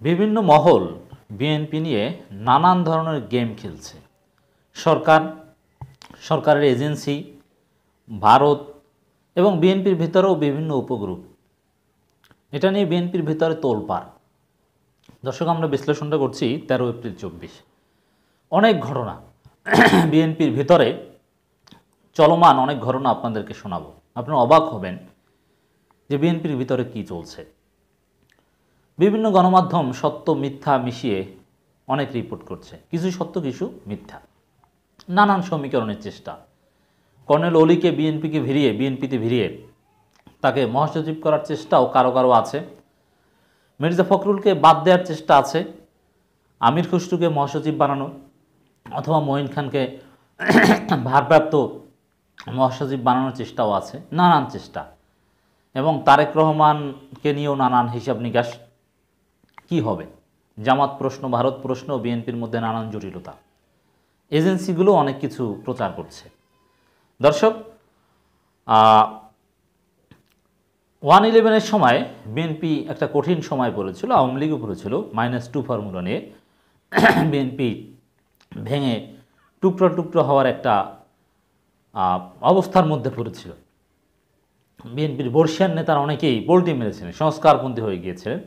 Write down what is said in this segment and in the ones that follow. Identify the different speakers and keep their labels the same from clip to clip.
Speaker 1: বিভিন্ন মহল বিএনপি নিয়ে নানান ধরনের গেম খেলছে। সরকারের এজেন্সি, ভারত এবং বিএনপির ভিতরেও বিভিন্ন উপগ্রুপ, এটা নিয়ে বিএনপির ভিতরে তোলপাড়। দর্শক, আমরা বিশ্লেষণটা করছি 13 এপ্রিল 24। অনেক ঘটনা বিএনপির ভিতরে চলমান, অনেক ঘটনা আপনাদেরকে শোনাবো। আপনারা অবাক হবেন যে বিএনপির ভিতরে কি চলছে। বিভিন্ন গণমাধ্যম সত্য মিথ্যা মিশিয়ে অনেক রিপোর্ট করছে, কিছু সত্য কিছু মিথ্যা, নানান সমীকরণের চেষ্টা। কর্নেল অলিকে বিএনপিতে ভিড়িয়ে তাকে মহাসচিব করার চেষ্টাও কারো কারো আছে। মির্জা ফখরুলকে বাদ দেওয়ার চেষ্টা আছে, আমির খুসরুকে মহাসচিব বানানো অথবা মঈন খানকে ভারপ্রাপ্ত মহাসচিব বানানোর চেষ্টাও আছে, নানান চেষ্টা। এবং তারেক রহমানকে নিয়েও নানান হিসাব নিকাশ। কি হবে? জামাত প্রশ্ন, ভারত প্রশ্ন, বিএনপির মধ্যে নানান জটিলতা। এজেন্সিগুলো অনেক কিছু প্রচার করছে। দর্শক, 1/11-এর সময় বিএনপি একটা কঠিন সময় পড়েছিল, আওয়ামী লীগও পড়েছিল। -2 ফর্মুলা নিয়ে বিএনপি ভেঙে টুকরো টুকরো হওয়ার একটা অবস্থার মধ্যে পড়েছিল। বিএনপির বর্ষিয়ান নেতারা অনেকেই পোল্টি মেরেছিলেন, সংস্কারপন্থী হয়ে গিয়েছিলেন।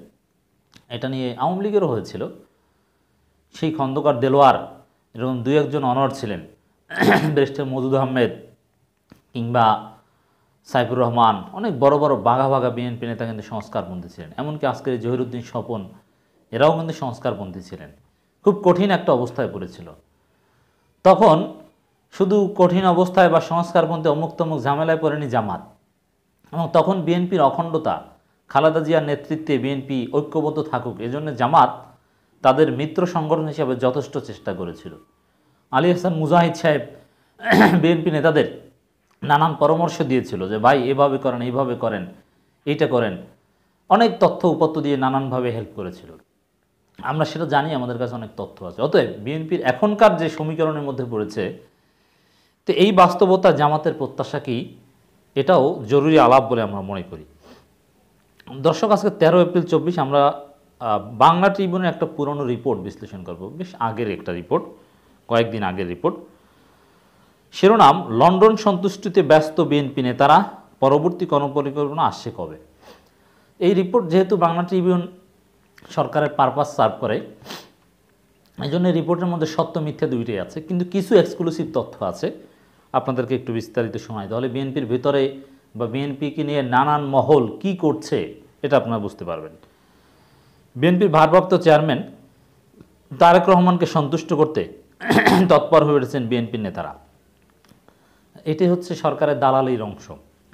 Speaker 1: এটা নিয়ে আওয়ামী লীগেরও হয়েছিল। সেই খন্দকার দেলোয়ার এরকম 2-1 অনড় ছিলেন, ব্যারিস্টার মওদুদ আহমেদ কিংবা সাইফুর রহমান, অনেক বড় বড় বাঘা বাঘা বিএনপি নেতা কিন্তু সংস্কারপন্থী ছিলেন। এমনকি আজকের জহিরুদ্দিন স্বপন, এরাও কিন্তু সংস্কারপন্থী ছিলেন। খুব কঠিন একটা অবস্থায় পড়েছিল। তখন শুধু কঠিন অবস্থায় বা সংস্কারপন্থী অমুক তমুক ঝামেলায় পড়েনি জামাত, এবং তখন বিএনপির অখণ্ডতা, খালেদা জিয়ার নেতৃত্বে বিএনপি ঐক্যবদ্ধ থাকুক, এজন্য জামাত তাদের মিত্র সংগঠন হিসাবে যথেষ্ট চেষ্টা করেছিল। আলী হাসান মুজাহিদ সাহেব বিএনপি নেতাদের নানান পরামর্শ দিয়েছিল যে ভাই এভাবে করেন, এইভাবে করেন, এইটা করেন। অনেক তথ্য উপত্য দিয়ে নানানভাবে হেল্প করেছিল। আমরা সেটা জানি, আমাদের কাছে অনেক তথ্য আছে। অতএব বিএনপির এখনকার যে সমীকরণের মধ্যে পড়েছে, তো এই বাস্তবতা জামাতের প্রত্যাশা কি, এটাও জরুরি আলাপ বলে আমরা মনে করি। দর্শক, আজকে 13 এপ্রিল 24 আমরা বাংলা ট্রিবিউনের একটা পুরনো রিপোর্ট বিশ্লেষণ করব। বেশ আগের একটা রিপোর্ট, কয়েকদিন আগের রিপোর্ট। শিরোনাম: লন্ডন সন্তুষ্টিতে ব্যস্ত বিএনপি নেতারা, পরবর্তী গণপরিকল্পনা আসছে কবে? এই রিপোর্ট যেহেতু বাংলা ট্রিবিউন সরকারের পারপাস সার্ভ করে, এই জন্য রিপোর্টের মধ্যে সত্য মিথ্যা দুইটাই আছে, কিন্তু কিছু এক্সক্লুসিভ তথ্য আছে। আপনাদেরকে একটু বিস্তারিত শোনাই, তাহলে বিএনপির ভিতরে বা বিএনপিকে নিয়ে নানান মহল কি করছে এটা আপনারা বুঝতে পারবেন। বিএনপির ভারপ্রাপ্ত চেয়ারম্যান তারেক রহমানকে সন্তুষ্ট করতে তৎপর হয়ে উঠেছেন বিএনপির নেতারা। এটি হচ্ছে সরকারের দালালির অংশ।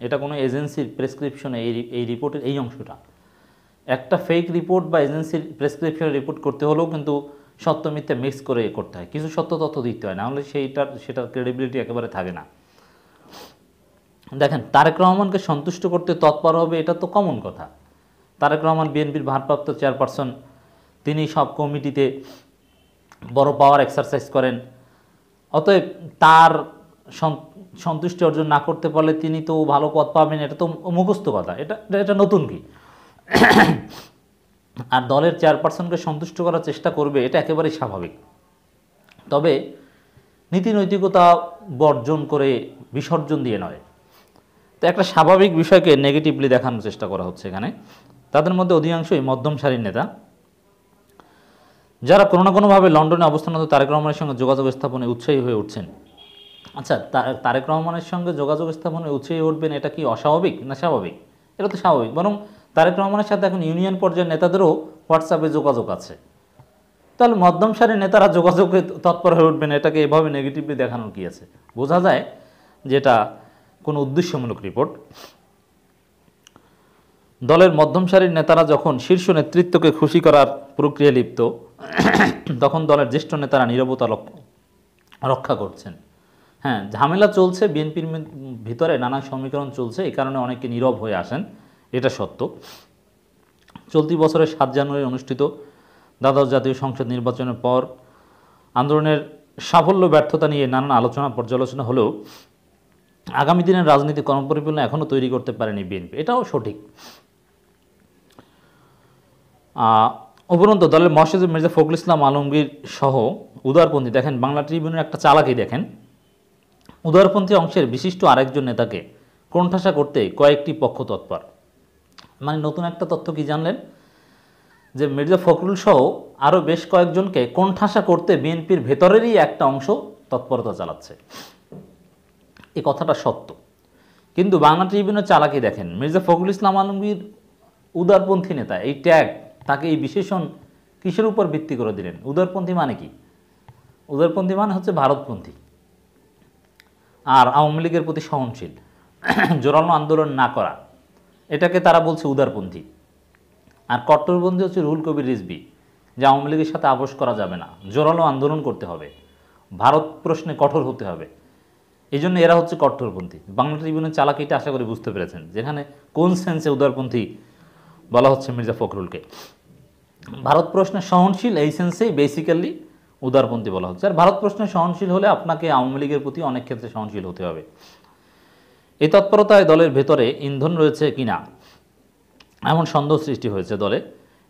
Speaker 1: এটা কোনো এজেন্সির প্রেসক্রিপশনে এই রিপোর্টের এই অংশটা। একটা ফেক রিপোর্ট বা এজেন্সির প্রেসক্রিপশনে রিপোর্ট করতে হলেও কিন্তু সত্য মিথ্যা মিক্স করে করতে হয়, কিছু সত্য তথ্য দিতে হয়, নাহলে সেটার ক্রেডিবিলিটি একেবারে থাকে না। দেখেন, তারেক রহমানকে সন্তুষ্ট করতে তৎপর হবে, এটা তো কমন কথা। তারেক রহমান বিএনপির ভারপ্রাপ্ত চেয়ারপারসন, তিনি সব কমিটিতে বড় পাওয়ার এক্সারসাইজ করেন। অতএব তার সন্তুষ্টি অর্জন না করতে পারলে তিনি তো ভালো পদ পাবেন, এটা তো মুখস্থ কথা। এটা নতুন কি? আর দলের চেয়ারপারসনকে সন্তুষ্ট করার চেষ্টা করবে, এটা একেবারেই স্বাভাবিক। তবে নীতি নৈতিকতা বর্জন করে, বিসর্জন দিয়ে নয়। তো একটা স্বাভাবিক বিষয়কে নেগেটিভলি দেখানোর চেষ্টা করা হচ্ছে এখানে। তাদের মধ্যে অধিকাংশই মধ্যম সারির নেতা, যারা কোনো না কোনোভাবে লন্ডনে অবস্থানরত তারেক রহমানের সঙ্গে যোগাযোগ স্থাপনে উৎসাহী হয়ে উঠছেন। আচ্ছা, তারেক রহমানের সঙ্গে যোগাযোগ স্থাপনে উৎসাহী উঠবেন, এটা কি অস্বাভাবিক না স্বাভাবিক? এটা তো স্বাভাবিক। বরং তারেক রহমানের সাথে এখন ইউনিয়ন পর্যায়ের নেতাদেরও হোয়াটসঅ্যাপে যোগাযোগ আছে। তাহলে মধ্যম সারির নেতারা যোগাযোগে তৎপর হয়ে উঠবেন, এটাকে এভাবে নেগেটিভলি দেখানোর কি আছে? বোঝা যায় যে এটা কোনো উদ্দেশ্যমূলক রিপোর্ট। দলের মধ্যম সারির নেতারা যখন শীর্ষ নেতৃত্বকে খুশি করার প্রক্রিয়া লিপ্ত, তখন দলের জ্যেষ্ঠ নেতারা নীরবতা রক্ষা করছেন। হ্যাঁ, ঝামেলা চলছে বিএনপির ভিতরে, নানা সমীকরণ চলছে, এই কারণে অনেকে নীরব হয়ে আসেন, এটা সত্য। চলতি বছরের 7 জানুয়ারি অনুষ্ঠিত দ্বাদশ জাতীয় সংসদ নির্বাচনের পর আন্দোলনের সাফল্য ব্যর্থতা নিয়ে নানান আলোচনা পর্যালোচনা হলেও আগামী দিনের রাজনীতি কর্মপরিকল্পনা এখনও তৈরি করতে পারেনি বিএনপি, এটাও সঠিক। উপরন্তু দলের মহাসচিব মির্জা ফখরুল ইসলাম আলমগীর সহ উদারপন্থী, দেখেন বাংলা ট্রিবিউনের একটা চালাকি দেখেন, উদারপন্থী অংশের বিশিষ্ট আরেকজন নেতাকে কোণঠাসা করতে কয়েকটি পক্ষ তৎপর। মানে নতুন একটা তথ্য কি জানলেন, যে মির্জা ফখরুল সহ আরও বেশ কয়েকজনকে কোণঠাসা করতে বিএনপির ভেতরেরই একটা অংশ তৎপরতা চালাচ্ছে। এই কথাটা সত্য, কিন্তু বাংলা ট্রিবিউনের চালাকি দেখেন, মির্জা ফখরুল ইসলাম আলমগীর উদারপন্থী নেতা, এই ট্যাগ, তাকে এই বিশেষণ কিসের উপর ভিত্তি করে দিলেন? উদারপন্থী মানে কি? উদারপন্থী মানে হচ্ছে ভারতপন্থী আর আওয়ামী লীগের প্রতি সহনশীল, জোরালো আন্দোলন না করা, এটাকে তারা বলছে উদারপন্থী। আর কট্টরপন্থী হচ্ছে রুহুল কবির রিজভী, যে আওয়ামী লীগের সাথে আপোষ করা যাবে না, জোরালো আন্দোলন করতে হবে, ভারত প্রশ্নে কঠোর হতে হবে, এই জন্য এরা হচ্ছে কট্টরপন্থী। বাংলা ট্রিবিউনের চালাকিটা আশা করি বুঝতে পেরেছেন, যেখানে কোন সেন্সে উদারপন্থী বলা হচ্ছে মির্জা ফখরুলকে। ভারত প্রশ্নে সহনশীল এই সেন্সেই বেসিক্যালি উদারপন্থী বলা হচ্ছে। আর ভারত প্রশ্নে সহনশীল হলে আপনাকে আওয়ামী লীগের প্রতি অনেক ক্ষেত্রে সহনশীল হতে হবে। এই তৎপরতায় দলের ভেতরে ইন্ধন রয়েছে কিনা এমন সন্দেহ সৃষ্টি হয়েছে দলে।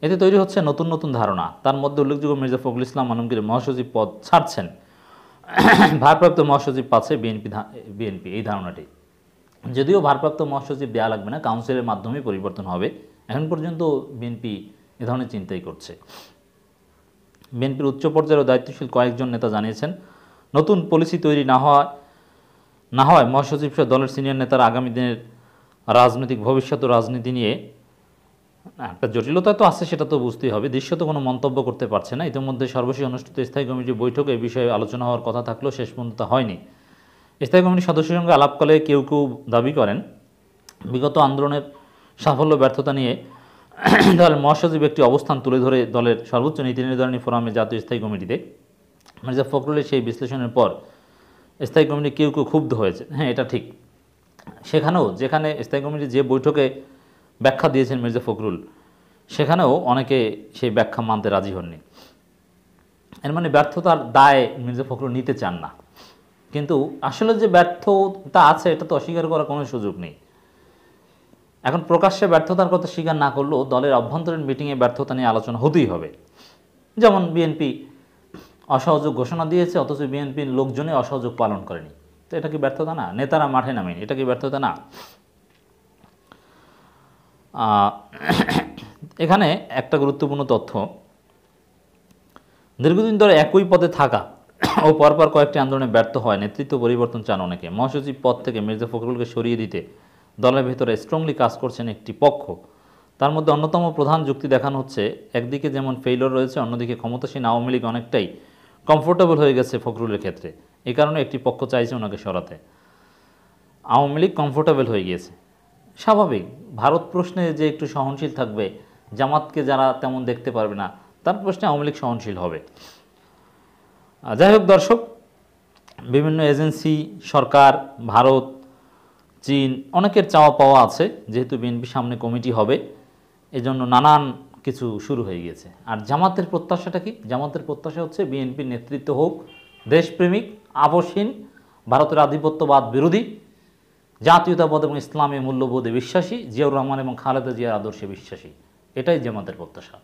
Speaker 1: এতে তৈরি হচ্ছে নতুন নতুন ধারণা। তার মধ্যে উল্লেখযোগ্য, মির্জা ফখরুল ইসলাম আলমগীর মহাসচিব পদ ছাড়ছেন, ভারপ্রাপ্ত মহাসচিব পাচ্ছে বিএনপি, এই ধারণাটি। যদিও ভারপ্রাপ্ত মহাসচিব দেওয়া লাগবে না, কাউন্সিলের মাধ্যমেই পরিবর্তন হবে। এখন পর্যন্ত বিএনপি এ ধরনের চিন্তাই করছে। বিএনপির উচ্চ পর্যায়ের দায়িত্বশীল কয়েকজন নেতা জানিয়েছেন, নতুন পলিসি তৈরি না হয় মহাসচিব সহ দলের সিনিয়র নেতারা আগামী দিনের রাজনৈতিক ভবিষ্যৎ ও রাজনীতি নিয়ে একটা জটিলতা তো আছে, সেটা তো বুঝতেই হবে, দৃশ্যত কোনো মন্তব্য করতে পারছে না। ইতিমধ্যে সর্বশেষ অনুষ্ঠিত স্থায়ী কমিটির বৈঠকে এই বিষয়ে আলোচনা হওয়ার কথা থাকলেও শেষ পর্যন্ত হয়নি। স্থায়ী কমিটির সদস্যের সঙ্গে আলাপকালে কেউ কেউ দাবি করেন, বিগত আন্দোলনের সাফল্য ব্যর্থতা নিয়ে দলের মহাসচিব একটি অবস্থান তুলে ধরে দলের সর্বোচ্চ নীতি নির্ধারণী ফোরামে জাতীয় স্থায়ী কমিটিতে মির্জা ফখরুলের সেই বিশ্লেষণের পর স্থায়ী কমিটি কেউ কেউ ক্ষুব্ধ হয়েছে। হ্যাঁ, এটা ঠিক। সেখানেও, যেখানে স্থায়ী কমিটি যে বৈঠকে ব্যাখ্যা দিয়েছেন মির্জা ফখরুল, সেখানেও অনেকে সেই ব্যাখ্যা মানতে রাজি হননি। এর মানে ব্যর্থতার দায় মির্জা ফখরুল নিতে চান না, কিন্তু আসলে যে ব্যর্থতা আছে এটা তো অস্বীকার করার কোনো সুযোগ নেই। এখন প্রকাশ্যে ব্যর্থতার কথা স্বীকার না করলেও দলের অভ্যন্তরীণ মিটিংয়ে ব্যর্থতা নিয়ে আলোচনা হতেই হবে। যেমন বিএনপি অসহযোগ ঘোষণা দিয়েছে, অথচ বিএনপির লোকজনে অসহযোগ পালন করেনি, তো এটা কি ব্যর্থতা না? নেতারা মাঠে নামেনি, এটা কি ব্যর্থতা না? এখানে একটা গুরুত্বপূর্ণ তথ্য, দীর্ঘদিন ধরে একই পদে থাকা ও পরপর কয়েকটি আন্দোলনে ব্যর্থ হয় নেতৃত্ব পরিবর্তন চান অনেকে। মহাসচিব পদ থেকে মির্জা ফখরুলকে সরিয়ে দিতে দলের ভেতরে স্ট্রংলি কাজ করছেন একটি পক্ষ। তার মধ্যে অন্যতম প্রধান যুক্তি দেখানো হচ্ছে, একদিকে যেমন ফেইলর রয়েছে, অন্যদিকে ক্ষমতাসীন আওয়ামী লীগ অনেকটাই কমফোর্টেবল হয়ে গেছে ফখরুলের ক্ষেত্রে। এই কারণে একটি পক্ষ চাইছে ওনাকে সরাতে। আওয়ামী লীগ কমফোর্টেবল হয়ে গিয়েছে, স্বাভাবিক। ভারত প্রশ্নে যে একটু সহনশীল থাকবে, জামাতকে যারা তেমন দেখতে পারবে না, তার প্রশ্নে আওয়ামী লীগ সহনশীল হবে। যাই হোক দর্শক, বিভিন্ন এজেন্সি, সরকার, ভারত, চীন, অনেকের চাওয়া পাওয়া আছে। যেহেতু বিএনপির সামনে কমিটি হবে, এজন্য নানান কিছু শুরু হয়ে গেছে। আর জামাতের প্রত্যাশাটা কি? জামাতের প্রত্যাশা হচ্ছে বিএনপির নেতৃত্ব হোক দেশপ্রেমিক, আপোষহীন, ভারতের আধিপত্যবাদ বিরোধী, জাতীয়তাবাদ এবং ইসলামী মূল্যবোধে বিশ্বাসী, জিয়াউর রহমান এবং খালেদা জিয়ার আদর্শে বিশ্বাসী। এটাই জামাতের প্রত্যাশা।